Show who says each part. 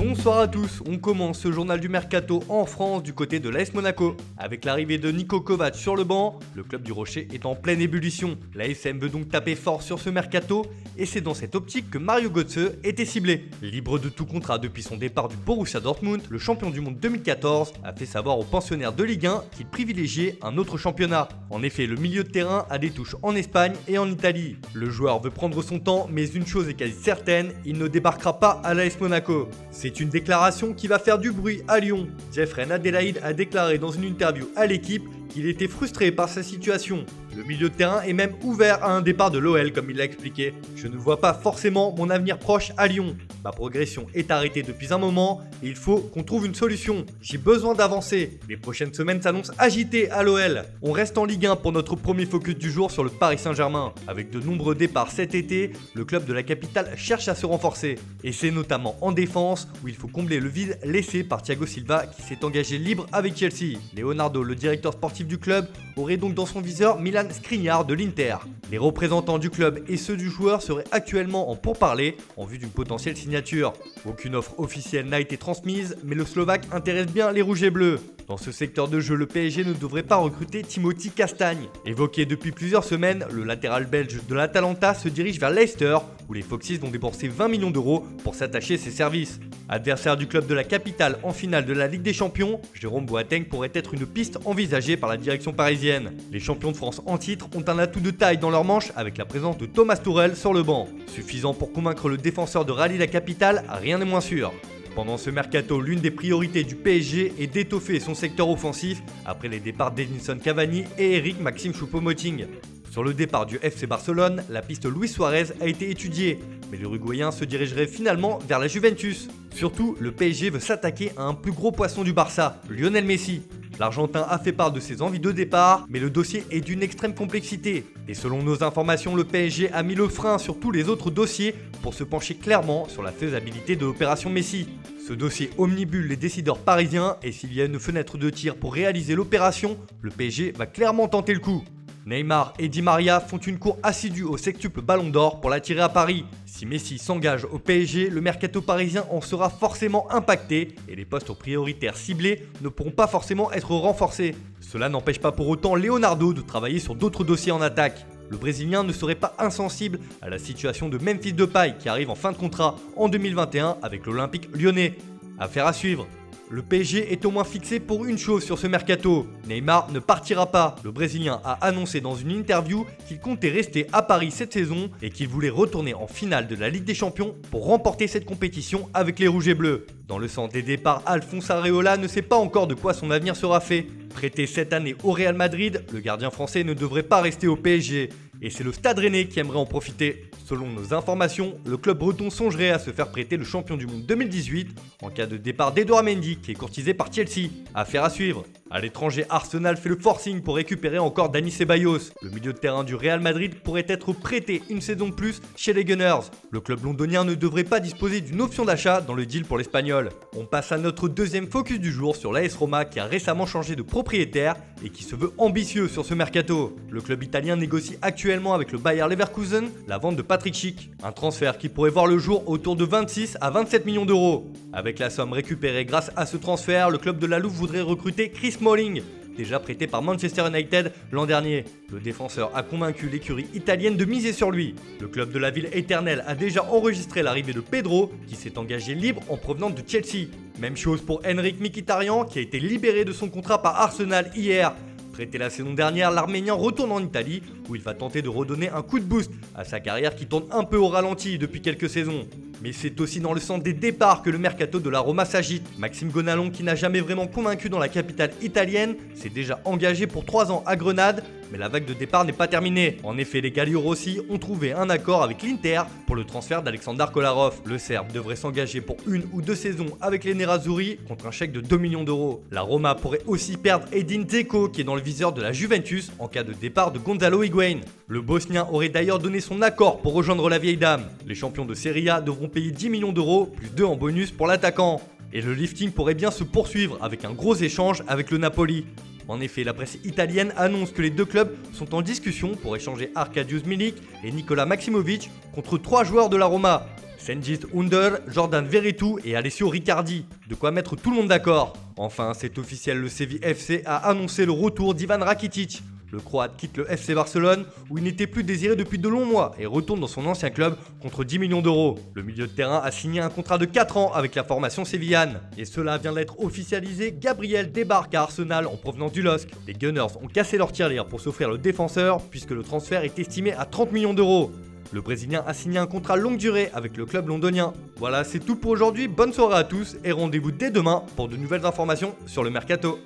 Speaker 1: Bonsoir à tous, on commence ce journal du Mercato en France du côté de l'AS Monaco. Avec l'arrivée de Niko Kovac sur le banc, le club du Rocher est en pleine ébullition. L'ASM veut donc taper fort sur ce Mercato et c'est dans cette optique que Mario Götze était ciblé. Libre de tout contrat depuis son départ du Borussia Dortmund, le champion du monde 2014 a fait savoir aux pensionnaires de Ligue 1 qu'il privilégiait un autre championnat. En effet, le milieu de terrain a des touches en Espagne et en Italie. Le joueur veut prendre son temps, mais une chose est quasi certaine, il ne débarquera pas à l'AS Monaco. C'est une déclaration qui va faire du bruit à Lyon. Jeffrey Adelaide a déclaré dans une interview à l'équipe qu'il était frustré par sa situation. Le milieu de terrain est même ouvert à un départ de l'OL comme il l'a expliqué. Je ne vois pas forcément mon avenir proche à Lyon. Ma progression est arrêtée depuis un moment et il faut qu'on trouve une solution. J'ai besoin d'avancer. Les prochaines semaines s'annoncent agitées à l'OL. On reste en Ligue 1 pour notre premier focus du jour sur le Paris Saint-Germain. Avec de nombreux départs cet été, le club de la capitale cherche à se renforcer. Et c'est notamment en défense où il faut combler le vide laissé par Thiago Silva qui s'est engagé libre avec Chelsea. Leonardo, le directeur sportif du club, aurait donc dans son viseur Milan Skriniar de l'Inter. Les représentants du club et ceux du joueur seraient actuellement en pourparlers en vue d'une potentielle signature. Aucune offre officielle n'a été transmise, mais le Slovaque intéresse bien les rouges et bleus. Dans ce secteur de jeu, le PSG ne devrait pas recruter Timothy Castagne. Évoqué depuis plusieurs semaines, le latéral belge de l'Atalanta se dirige vers Leicester, où les Foxes vont débourser 20 millions d'euros pour s'attacher à ses services. Adversaire du club de la capitale en finale de la Ligue des Champions, Jérôme Boateng pourrait être une piste envisagée par la direction parisienne. Les champions de France en titre ont un atout de taille dans leur manche avec la présence de Thomas Tuchel sur le banc. Suffisant pour convaincre le défenseur de rallier la capitale, rien n'est moins sûr. Pendant ce mercato, l'une des priorités du PSG est d'étoffer son secteur offensif après les départs d'Edinson Cavani et Eric Maxime Choupo-Moting. Sur le départ du FC Barcelone, la piste Luis Suarez a été étudiée, mais l'Uruguayen se dirigerait finalement vers la Juventus. Surtout, le PSG veut s'attaquer à un plus gros poisson du Barça, Lionel Messi. L'Argentin a fait part de ses envies de départ, mais le dossier est d'une extrême complexité. Et selon nos informations, le PSG a mis le frein sur tous les autres dossiers pour se pencher clairement sur la faisabilité de l'opération Messi. Ce dossier omnibule les décideurs parisiens et s'il y a une fenêtre de tir pour réaliser l'opération, le PSG va clairement tenter le coup. Neymar et Di Maria font une course assidue au sextuple Ballon d'Or pour l'attirer à Paris. Si Messi s'engage au PSG, le mercato parisien en sera forcément impacté et les postes prioritaires ciblés ne pourront pas forcément être renforcés. Cela n'empêche pas pour autant Leonardo de travailler sur d'autres dossiers en attaque. Le Brésilien ne serait pas insensible à la situation de Memphis Depay qui arrive en fin de contrat en 2021 avec l'Olympique lyonnais. Affaire à suivre. Le PSG est au moins fixé pour une chose sur ce mercato. Neymar ne partira pas. Le Brésilien a annoncé dans une interview qu'il comptait rester à Paris cette saison et qu'il voulait retourner en finale de la Ligue des Champions pour remporter cette compétition avec les Rouges et Bleus. Dans le sens des départs, Alphonse Areola ne sait pas encore de quoi son avenir sera fait. Prêté cette année au Real Madrid, le gardien français ne devrait pas rester au PSG. Et c'est le Stade Rennais qui aimerait en profiter. Selon nos informations, le club breton songerait à se faire prêter le champion du monde 2018 en cas de départ d'Edouard Mendy qui est courtisé par Chelsea. Affaire à suivre. À l'étranger, Arsenal fait le forcing pour récupérer encore Dani Ceballos. Le milieu de terrain du Real Madrid pourrait être prêté une saison de plus chez les Gunners. Le club londonien ne devrait pas disposer d'une option d'achat dans le deal pour l'Espagnol. On passe à notre deuxième focus du jour sur l'AS Roma qui a récemment changé de propriétaire et qui se veut ambitieux sur ce mercato. Le club italien négocie actuellement avec le Bayer Leverkusen la vente de Patrick Schick, un transfert qui pourrait voir le jour autour de 26 à 27 millions d'euros. Avec la somme récupérée grâce à ce transfert, le club de la Louve voudrait recruter Chris Smalling, déjà prêté par Manchester United l'an dernier. Le défenseur a convaincu l'écurie italienne de miser sur lui. Le club de la ville éternelle a déjà enregistré l'arrivée de Pedro, qui s'est engagé libre en provenance de Chelsea. Même chose pour Henrik Mkhitaryan, qui a été libéré de son contrat par Arsenal hier. Prêté la saison dernière, l'Arménien retourne en Italie, où il va tenter de redonner un coup de boost à sa carrière qui tourne un peu au ralenti depuis quelques saisons. Mais c'est aussi dans le sens des départs que le mercato de la Roma s'agite. Maxime Gonalon, qui n'a jamais vraiment convaincu dans la capitale italienne, s'est déjà engagé pour 3 ans à Grenade, mais la vague de départ n'est pas terminée. En effet, les Galliorossi ont trouvé un accord avec l'Inter pour le transfert d'Alexandar Kolarov. Le Serbe devrait s'engager pour 1 ou 2 saisons avec les Nerazzurri contre un chèque de 2 millions d'euros. La Roma pourrait aussi perdre Edin Dzeko, qui est dans le viseur de la Juventus en cas de départ de Gonzalo Higuain. Le Bosnien aurait d'ailleurs donné son accord pour rejoindre la vieille dame. Les champions de Serie A devront payer 10 millions d'euros plus 2 en bonus pour l'attaquant. Et le lifting pourrait bien se poursuivre avec un gros échange avec le Napoli. En effet, la presse italienne annonce que les deux clubs sont en discussion pour échanger Arkadiusz Milik et Nikola Maximovic contre 3 joueurs de la Roma. Cengiz Under, Jordan Veretout et Alessio Riccardi. De quoi mettre tout le monde d'accord. Enfin, c'est officiel, le Séville FC a annoncé le retour d'Ivan Rakitic. Le Croate quitte le FC Barcelone où il n'était plus désiré depuis de longs mois et retourne dans son ancien club contre 10 millions d'euros. Le milieu de terrain a signé un contrat de 4 ans avec la formation sévillane. Et cela vient d'être officialisé, Gabriel débarque à Arsenal en provenance du LOSC. Les Gunners ont cassé leur tirelire pour s'offrir le défenseur puisque le transfert est estimé à 30 millions d'euros. Le Brésilien a signé un contrat longue durée avec le club londonien. Voilà, c'est tout pour aujourd'hui, bonne soirée à tous et rendez-vous dès demain pour de nouvelles informations sur le Mercato.